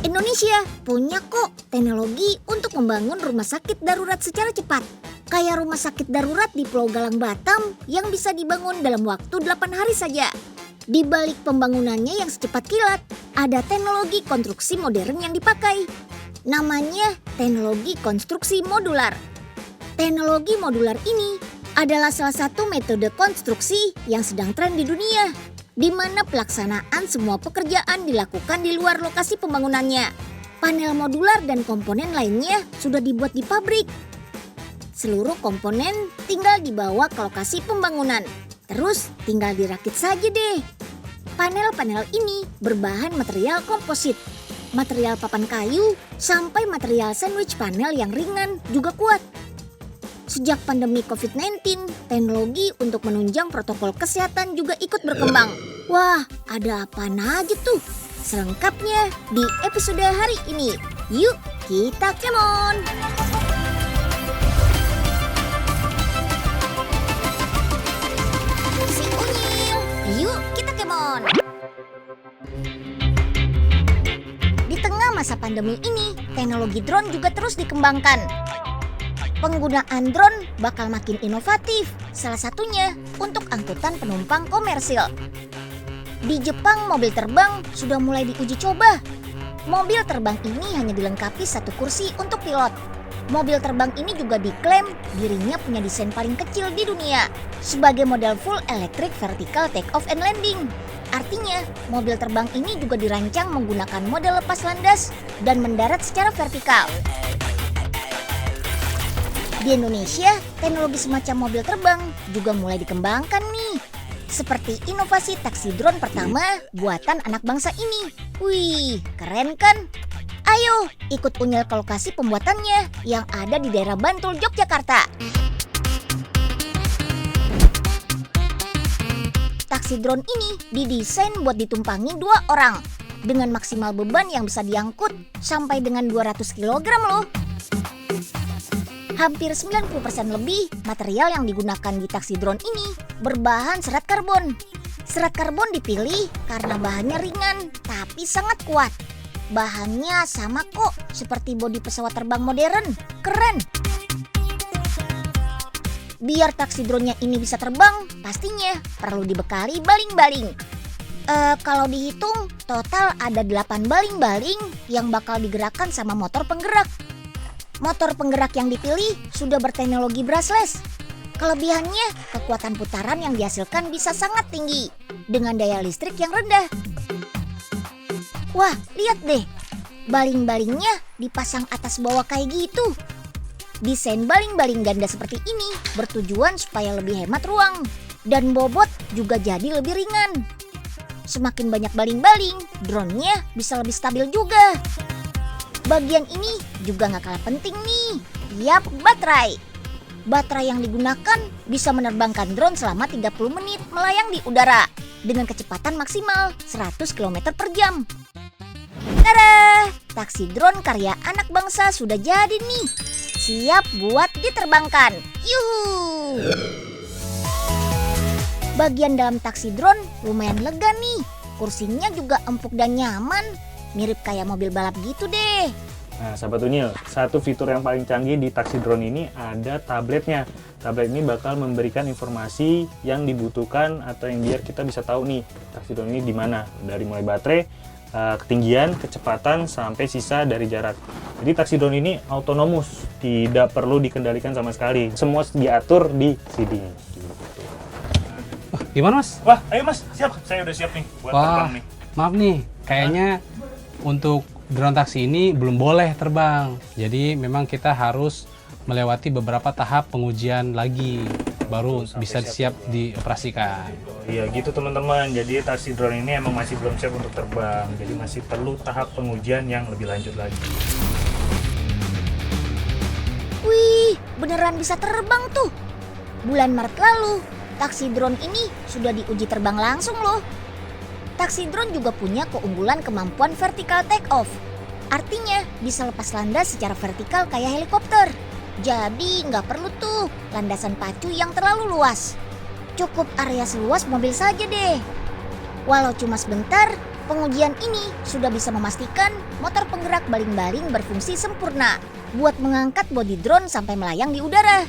Indonesia punya kok teknologi untuk membangun rumah sakit darurat secara cepat. Kayak rumah sakit darurat di Pulau Galang Batam yang bisa dibangun dalam waktu 8 hari saja. Di balik pembangunannya yang secepat kilat, ada teknologi konstruksi modern yang dipakai. Namanya teknologi konstruksi modular. Teknologi modular ini adalah salah satu metode konstruksi yang sedang tren di dunia, di mana pelaksanaan semua pekerjaan dilakukan di luar lokasi pembangunannya. Panel modular dan komponen lainnya sudah dibuat di pabrik. Seluruh komponen tinggal dibawa ke lokasi pembangunan, terus tinggal dirakit saja deh. Panel-panel ini berbahan material komposit, material papan kayu, sampai material sandwich panel yang ringan juga kuat. Sejak pandemi COVID-19, teknologi untuk menunjang protokol kesehatan juga ikut berkembang. Wah, ada apa aja tuh? Selengkapnya di episode hari ini. Yuk, kita kemon! Si Unyil, yuk kita kemon! Di tengah masa pandemi ini, teknologi drone juga terus dikembangkan. Penggunaan drone bakal makin inovatif, salah satunya untuk angkutan penumpang komersil. Di Jepang, mobil terbang sudah mulai diuji coba. Mobil terbang ini hanya dilengkapi satu kursi untuk pilot. Mobil terbang ini juga diklaim dirinya punya desain paling kecil di dunia, sebagai model full electric vertical take off and landing. Artinya, mobil terbang ini juga dirancang menggunakan model lepas landas dan mendarat secara vertikal. Di Indonesia, teknologi semacam mobil terbang juga mulai dikembangkan nih. Seperti inovasi taksi drone pertama buatan anak bangsa ini. Wih, keren kan? Ayo, ikut Unyil ke lokasi pembuatannya yang ada di daerah Bantul, Yogyakarta. Taksi drone ini didesain buat ditumpangi 2 orang dengan maksimal beban yang bisa diangkut sampai dengan 200 kg loh. Hampir 90% lebih material yang digunakan di taksi drone ini berbahan serat karbon. Serat karbon dipilih karena bahannya ringan tapi sangat kuat. Bahannya sama kok seperti bodi pesawat terbang modern. Keren! Biar taksi drone-nya ini bisa terbang, pastinya perlu dibekali baling-baling. Kalau dihitung, total ada 8 baling-baling yang bakal digerakkan sama motor penggerak. Motor penggerak yang dipilih sudah berteknologi brushless. Kelebihannya, kekuatan putaran yang dihasilkan bisa sangat tinggi dengan daya listrik yang rendah. Wah, lihat deh. Baling-balingnya dipasang atas bawah kayak gitu. Desain baling-baling ganda seperti ini bertujuan supaya lebih hemat ruang dan bobot juga jadi lebih ringan. Semakin banyak baling-baling, drone-nya bisa lebih stabil juga. Bagian ini juga gak kalah penting nih. Yap, baterai. Baterai yang digunakan bisa menerbangkan drone selama 30 menit melayang di udara dengan kecepatan maksimal 100 km per jam. Tada! Taksi drone karya anak bangsa sudah jadi nih. Siap buat diterbangkan. Yuhu! Bagian dalam taksi drone lumayan lega nih. Kursinya juga empuk dan nyaman. Mirip kayak mobil balap gitu deh. Nah, Sahabat Unyil, satu fitur yang paling canggih di taksi drone ini ada tabletnya. Tablet ini bakal memberikan informasi yang dibutuhkan atau yang biar kita bisa tahu nih taksi drone ini di mana. Dari mulai baterai, ketinggian, kecepatan, sampai sisa dari jarak. Jadi taksi drone ini autonomous, tidak perlu dikendalikan sama sekali. Semua diatur di sini. Wah, gimana mas? Wah, ayo mas, siap. Saya udah siap nih buat terbang nih. Maaf nih, kayaknya untuk drone taksi ini belum boleh terbang. Jadi memang kita harus melewati beberapa tahap pengujian lagi baru bisa siap dioperasikan. Iya gitu teman-teman. Jadi taksi drone ini emang masih belum siap untuk terbang. Jadi masih perlu tahap pengujian yang lebih lanjut lagi. Wih, beneran bisa terbang tuh. Bulan Maret lalu, taksi drone ini sudah diuji terbang langsung loh. Taksi drone juga punya keunggulan kemampuan vertical take off. Artinya bisa lepas landas secara vertikal kayak helikopter. Jadi nggak perlu tuh landasan pacu yang terlalu luas. Cukup area seluas mobil saja deh. Walau cuma sebentar, Pengujian ini sudah bisa memastikan motor penggerak baling-baling berfungsi sempurna buat mengangkat bodi drone sampai melayang di udara.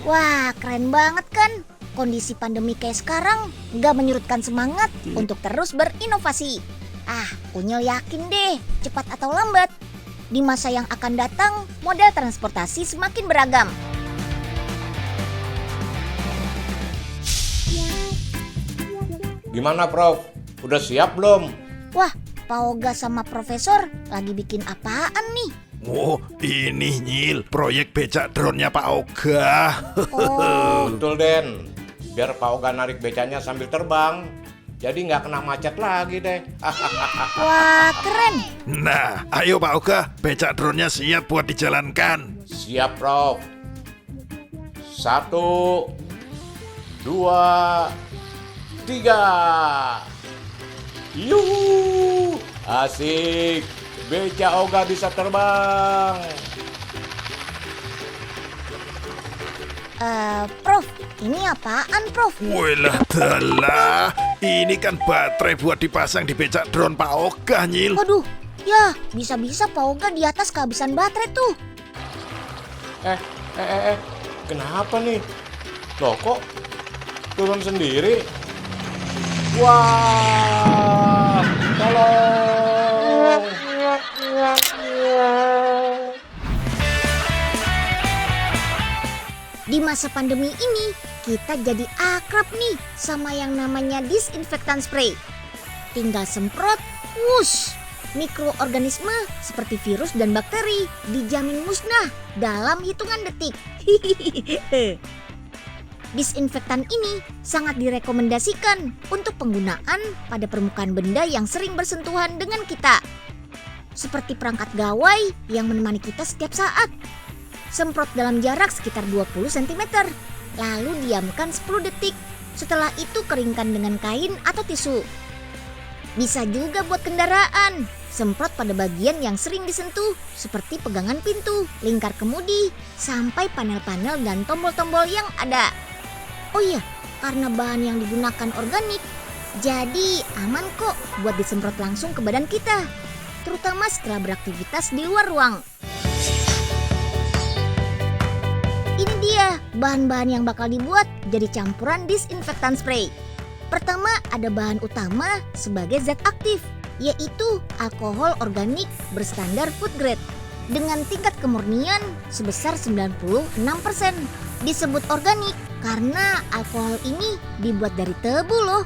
Wah, keren banget kan? Kondisi pandemi kayak sekarang nggak menyurutkan semangat untuk terus berinovasi. Unyil yakin deh, cepat atau lambat, di masa yang akan datang, model transportasi semakin beragam. Gimana, Prof? Udah siap belum? Wah, Pak Oga sama Profesor lagi bikin apaan nih? Oh, ini Nyil, proyek becak drone-nya Pak Oga. Oh, Betul, Den. Biar Pak Oga narik becanya sambil terbang. Jadi nggak kena macet lagi deh. wah keren. Nah, ayo Pak Oga, becak drone-nya siap buat dijalankan. Siap, Prof. 1, 2, 3. Yuhu, asik. Beca Oga bisa terbang. Prof, ini apaan Prof? Walah dalah, ini kan baterai buat dipasang di becak drone Pak Oga, Nyil. Waduh, ya bisa-bisa Pak Oga di atas kehabisan baterai tuh. Kenapa nih? Loh kok turun sendiri? Wah, tolong. Di masa pandemi ini, kita jadi akrab nih sama yang namanya disinfektan spray. Tinggal semprot, wush, mikroorganisme seperti virus dan bakteri dijamin musnah dalam hitungan detik. Disinfektan ini sangat direkomendasikan untuk penggunaan pada permukaan benda yang sering bersentuhan dengan kita. Seperti perangkat gawai yang menemani kita setiap saat. Semprot dalam jarak sekitar 20 cm, lalu diamkan 10 detik. Setelah itu keringkan dengan kain atau tisu. Bisa juga buat kendaraan, semprot pada bagian yang sering disentuh seperti pegangan pintu, lingkar kemudi, sampai panel-panel dan tombol-tombol yang ada. Oh iya, karena bahan yang digunakan organik, jadi aman kok buat disemprot langsung ke badan kita, terutama setelah beraktivitas di luar ruang. Ini dia bahan-bahan yang bakal dibuat jadi campuran disinfektan spray. Pertama ada bahan utama sebagai zat aktif, yaitu alkohol organik berstandar food grade dengan tingkat kemurnian sebesar 96%. Disebut organik karena alkohol ini dibuat dari tebu loh.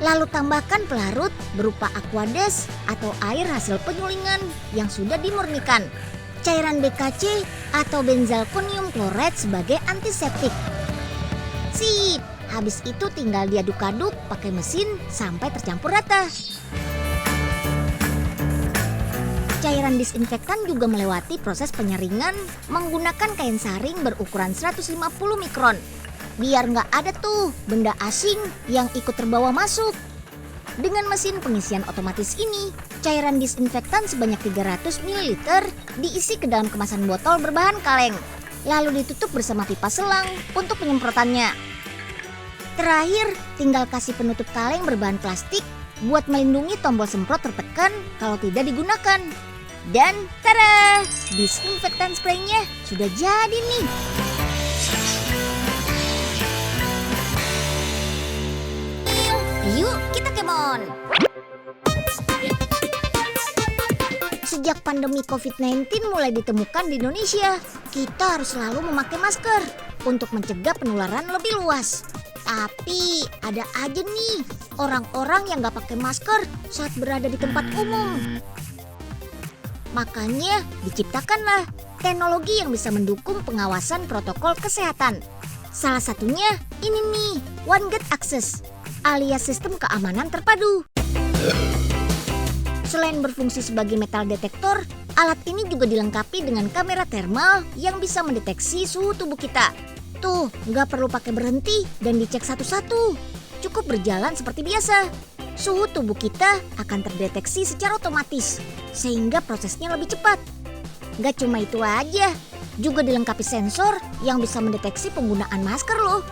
Lalu tambahkan pelarut berupa aquades atau air hasil penyulingan yang sudah dimurnikan. Cairan BKC atau benzalkonium klorida sebagai antiseptik. Sip, habis itu tinggal diaduk-aduk pakai mesin sampai tercampur rata. Cairan disinfektan juga melewati proses penyaringan menggunakan kain saring berukuran 150 mikron. Biar nggak ada tuh benda asing yang ikut terbawa masuk. Dengan mesin pengisian otomatis ini, cairan disinfektan sebanyak 300 ml diisi ke dalam kemasan botol berbahan kaleng. Lalu ditutup bersama pipa selang untuk penyemprotannya. Terakhir, tinggal kasih penutup kaleng berbahan plastik buat melindungi tombol semprot tertekan kalau tidak digunakan. Dan tada! Disinfektan spraynya sudah jadi nih. Yuk kita kemon. Sejak pandemi COVID-19 mulai ditemukan di Indonesia, kita harus selalu memakai masker untuk mencegah penularan lebih luas. Tapi ada aja nih orang-orang yang gak pakai masker saat berada di tempat umum. Makanya diciptakanlah teknologi yang bisa mendukung pengawasan protokol kesehatan. Salah satunya ini nih, OneGate Access alias sistem keamanan terpadu. Selain berfungsi sebagai metal detektor, alat ini juga dilengkapi dengan kamera thermal yang bisa mendeteksi suhu tubuh kita. Tuh, nggak perlu pakai berhenti dan dicek satu-satu. Cukup berjalan seperti biasa. Suhu tubuh kita akan terdeteksi secara otomatis, sehingga prosesnya lebih cepat. Nggak cuma itu aja, juga dilengkapi sensor yang bisa mendeteksi penggunaan masker loh.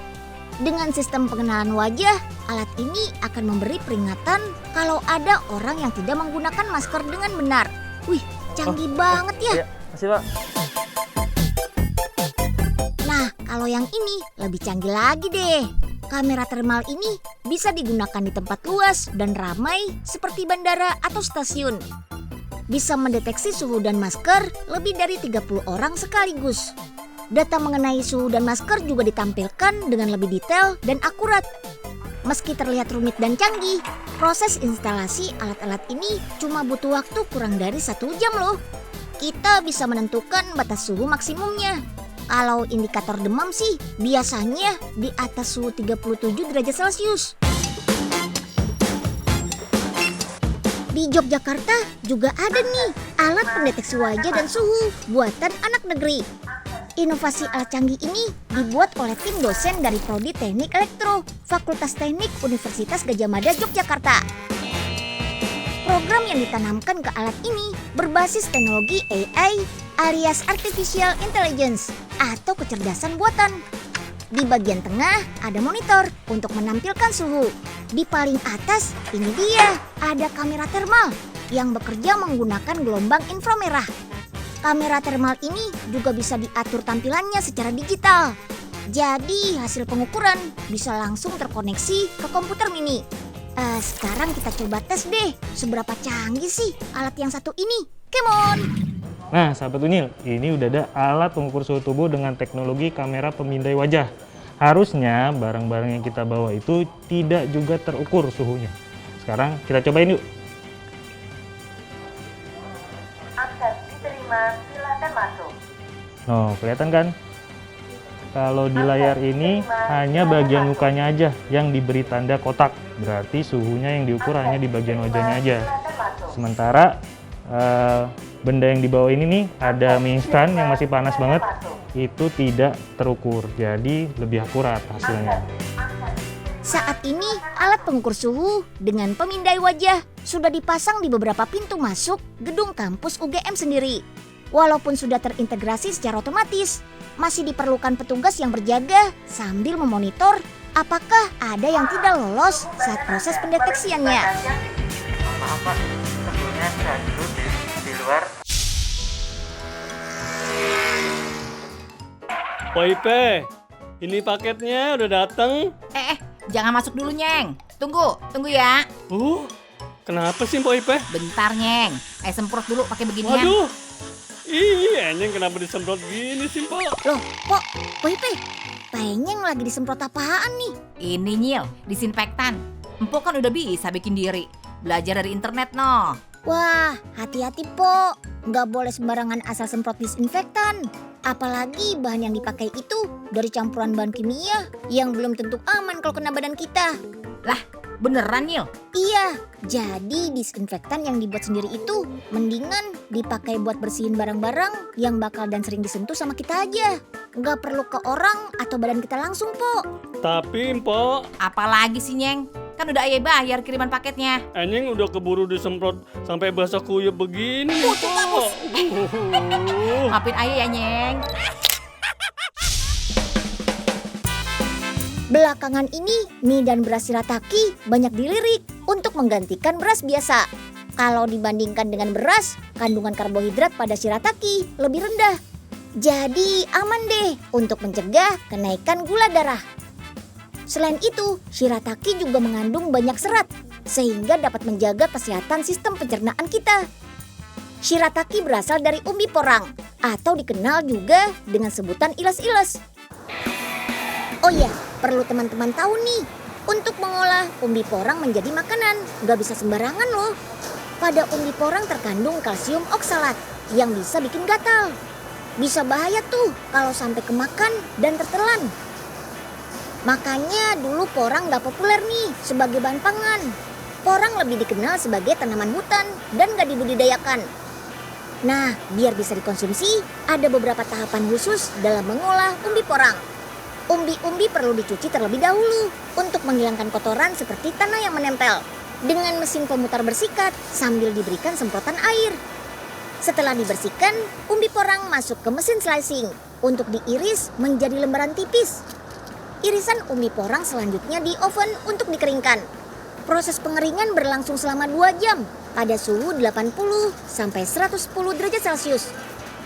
Dengan sistem pengenalan wajah, alat ini akan memberi peringatan kalau ada orang yang tidak menggunakan masker dengan benar. Wih, canggih banget ya. Iya, makasih Pak. Nah, kalau yang ini lebih canggih lagi deh. Kamera thermal ini bisa digunakan di tempat luas dan ramai seperti bandara atau stasiun. Bisa mendeteksi suhu dan masker lebih dari 30 orang sekaligus. Data mengenai suhu dan masker juga ditampilkan dengan lebih detail dan akurat. Meski terlihat rumit dan canggih, proses instalasi alat-alat ini cuma butuh waktu kurang dari 1 jam loh. Kita bisa menentukan batas suhu maksimumnya. Kalau indikator demam sih biasanya di atas suhu 37 derajat Celcius. Di Yogyakarta juga ada nih alat pendeteksi wajah dan suhu buatan anak negeri. Inovasi alat canggih ini dibuat oleh tim dosen dari Prodi Teknik Elektro, Fakultas Teknik Universitas Gadjah Mada, Yogyakarta. Program yang ditanamkan ke alat ini berbasis teknologi AI alias Artificial Intelligence atau kecerdasan buatan. Di bagian tengah ada monitor untuk menampilkan suhu. Di paling atas ini dia ada kamera thermal yang bekerja menggunakan gelombang inframerah. Kamera thermal ini juga bisa diatur tampilannya secara digital. Jadi hasil pengukuran bisa langsung terkoneksi ke komputer mini. Sekarang kita coba tes deh seberapa canggih sih alat yang satu ini. Come on! Nah, sahabat Unyil, ini udah ada alat pengukur suhu tubuh dengan teknologi kamera pemindai wajah. Harusnya barang-barang yang kita bawa itu tidak juga terukur suhunya. Sekarang kita cobain yuk. Akses diterima, silakan masuk. Oh, kelihatan kan? Kalau di layar ini hanya bagian mukanya aja yang diberi tanda kotak. Berarti suhunya yang diukur hanya di bagian wajahnya aja. Sementara benda yang di bawah ini nih ada mie instan yang masih panas banget. Itu tidak terukur. Jadi lebih akurat hasilnya. Saat ini alat pengukur suhu dengan pemindai wajah sudah dipasang di beberapa pintu masuk gedung kampus UGM sendiri. Walaupun sudah terintegrasi secara otomatis, masih diperlukan petugas yang berjaga sambil memonitor apakah ada yang tidak lolos saat proses pendeteksiannya. Maaf Pak, sebelumnya saya dulu di luar. Pak Ipe, ini paketnya udah datang. Jangan masuk dulu, Nyeng. Tunggu ya. Kenapa sih Pak Ipe? Bentar, Nyeng. Semprot dulu pakai beginian. Waduh, iya Nyeng kenapa disemprot gini sih Pak? Loh, kok Ipe? Penyeng lagi disemprot apaan nih? Ini Nyil, disinfektan. Empok kan udah bisa bikin diri. Belajar dari internet noh. Wah, hati-hati Po. Nggak boleh sembarangan asal semprot disinfektan. Apalagi bahan yang dipakai itu dari campuran bahan kimia yang belum tentu aman kalau kena badan kita. Lah, beneran Nyil? Iya, jadi disinfektan yang dibuat sendiri itu mendingan dipakai buat bersihin barang-barang yang bakal dan sering disentuh sama kita aja. Nggak perlu ke orang atau badan kita langsung, Po. Tapi Mpok, Apalagi sih, Nyeng? Kan udah ayah bayar kiriman paketnya. Nyeng udah keburu disemprot sampai basah kuyup begini Mpok. Maafin ayah ya, Nyeng. Belakangan ini, mie dan beras shirataki banyak dilirik untuk menggantikan beras biasa. Kalau dibandingkan dengan beras, kandungan karbohidrat pada shirataki lebih rendah. Jadi aman deh untuk mencegah kenaikan gula darah. Selain itu, shirataki juga mengandung banyak serat, sehingga dapat menjaga kesehatan sistem pencernaan kita. Shirataki berasal dari umbi porang, atau dikenal juga dengan sebutan iles-iles. Oh iya, perlu teman-teman tahu nih, untuk mengolah umbi porang menjadi makanan, nggak bisa sembarangan loh. Pada umbi porang terkandung kalsium oksalat yang bisa bikin gatal. Bisa bahaya tuh kalau sampai kemakan dan tertelan. Makanya dulu porang nggak populer nih sebagai bahan pangan. Porang lebih dikenal sebagai tanaman hutan dan nggak dibudidayakan. Nah, biar bisa dikonsumsi, ada beberapa tahapan khusus dalam mengolah umbi porang. Umbi-umbi perlu dicuci terlebih dahulu untuk menghilangkan kotoran seperti tanah yang menempel dengan mesin pemutar bersikat sambil diberikan semprotan air. Setelah dibersihkan, umbi porang masuk ke mesin slicing untuk diiris menjadi lembaran tipis. Irisan umbi porang selanjutnya di oven untuk dikeringkan. Proses pengeringan berlangsung selama 2 jam pada suhu 80 sampai 110 derajat Celcius.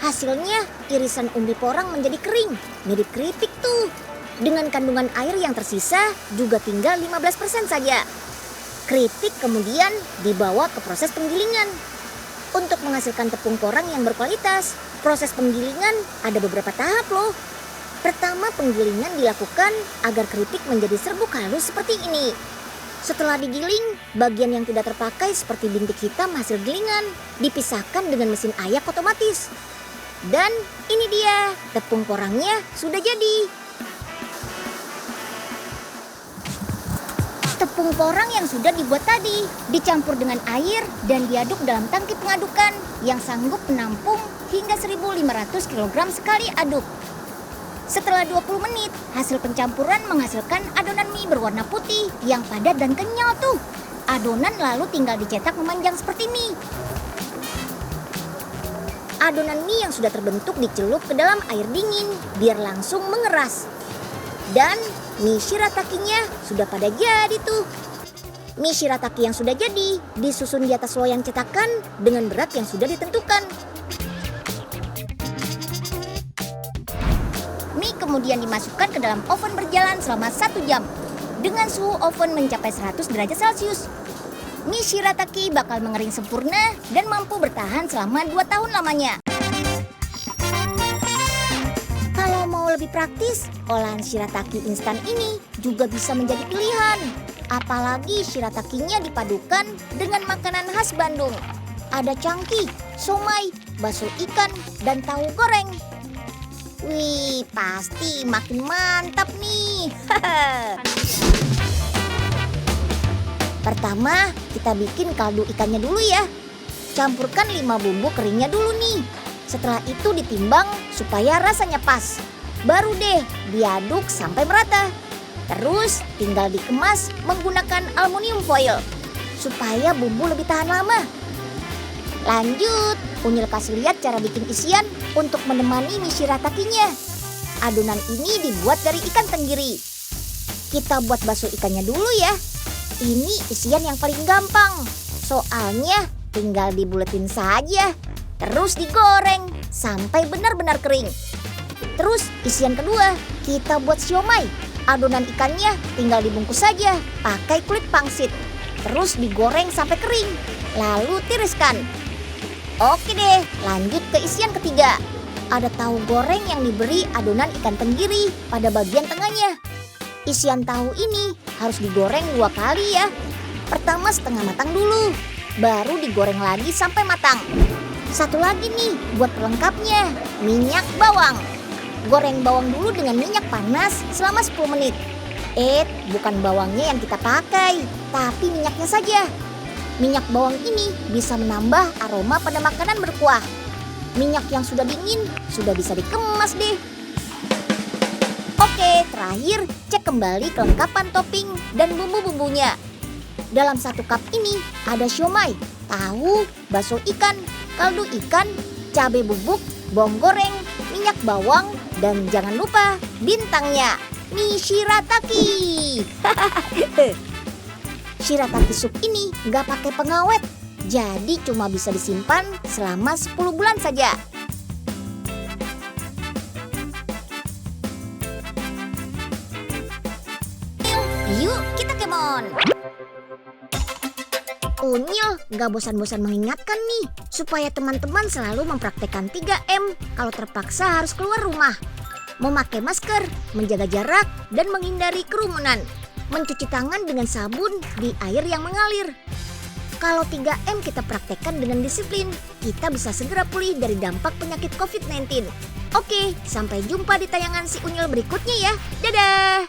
Hasilnya, irisan umbi porang menjadi kering, mirip keripik tuh. Dengan kandungan air yang tersisa juga tinggal 15% saja. Keripik kemudian dibawa ke proses penggilingan. Untuk menghasilkan tepung porang yang berkualitas, proses penggilingan ada beberapa tahap loh. Pertama, penggilingan dilakukan agar keripik menjadi serbuk halus seperti ini. Setelah digiling, bagian yang tidak terpakai seperti bintik hitam hasil gilingan dipisahkan dengan mesin ayak otomatis. Dan ini dia, tepung porangnya sudah jadi. Tepung porang yang sudah dibuat tadi dicampur dengan air dan diaduk dalam tangki pengadukan yang sanggup menampung hingga 1.500 kg sekali aduk. Setelah 20 menit, hasil pencampuran menghasilkan adonan mie berwarna putih yang padat dan kenyal tuh. Adonan lalu tinggal dicetak memanjang seperti mie. Adonan mie yang sudah terbentuk dicelup ke dalam air dingin biar langsung mengeras. Dan mie shiratakinya sudah pada jadi tuh. Mie shirataki yang sudah jadi disusun di atas loyang cetakan dengan berat yang sudah ditentukan. Mie kemudian dimasukkan ke dalam oven berjalan selama 1 jam dengan suhu oven mencapai 100 derajat Celcius. Mie shirataki bakal mengering sempurna dan mampu bertahan selama 2 tahun lamanya. Kalau mau lebih praktis, olahan shirataki instan ini juga bisa menjadi pilihan. Apalagi shiratakinya dipadukan dengan makanan khas Bandung. Ada cangkih, somai, bakso ikan, dan tahu goreng. Wih, pasti makin mantap nih. Pertama, kita bikin kaldu ikannya dulu ya. Campurkan 5 bumbu keringnya dulu nih. Setelah itu ditimbang supaya rasanya pas. Baru deh diaduk sampai merata. Terus tinggal dikemas menggunakan aluminium foil supaya bumbu lebih tahan lama. Lanjut, Unyil kasih lihat cara bikin isian untuk menemani mie shiratakinya. Adonan ini dibuat dari ikan tenggiri. Kita buat bakso ikannya dulu ya. Ini isian yang paling gampang. Soalnya tinggal dibuletin saja. Terus digoreng sampai benar-benar kering. Terus isian kedua, kita buat siomay. Adonan ikannya tinggal dibungkus saja pakai kulit pangsit. Terus digoreng sampai kering. Lalu tiriskan. Oke deh, lanjut ke isian ketiga. Ada tahu goreng yang diberi adonan ikan tenggiri pada bagian tengahnya. Isian tahu ini harus digoreng 2 kali ya. Pertama setengah matang dulu, baru digoreng lagi sampai matang. Satu lagi nih buat pelengkapnya, minyak bawang. Goreng bawang dulu dengan minyak panas selama 10 menit. Bukan bawangnya yang kita pakai, tapi minyaknya saja. Minyak bawang ini bisa menambah aroma pada makanan berkuah. Minyak yang sudah dingin sudah bisa dikemas deh. Oke, terakhir cek kembali kelengkapan topping dan bumbu-bumbunya. Dalam 1 cup ini ada siomay, tahu, bakso ikan, kaldu ikan, cabai bubuk, bawang goreng, minyak bawang, dan jangan lupa bintangnya, mie shirataki. Shirataki sup ini nggak pakai pengawet, jadi cuma bisa disimpan selama 10 bulan saja. Yuk kita kemon. Unyil nggak bosan-bosan mengingatkan nih, supaya teman-teman selalu mempraktekkan 3M kalau terpaksa harus keluar rumah. Memakai masker, menjaga jarak, dan menghindari kerumunan. Mencuci tangan dengan sabun di air yang mengalir. Kalau 3M kita praktekkan dengan disiplin, kita bisa segera pulih dari dampak penyakit COVID-19. Oke, sampai jumpa di tayangan Si Unyil berikutnya ya. Dadah!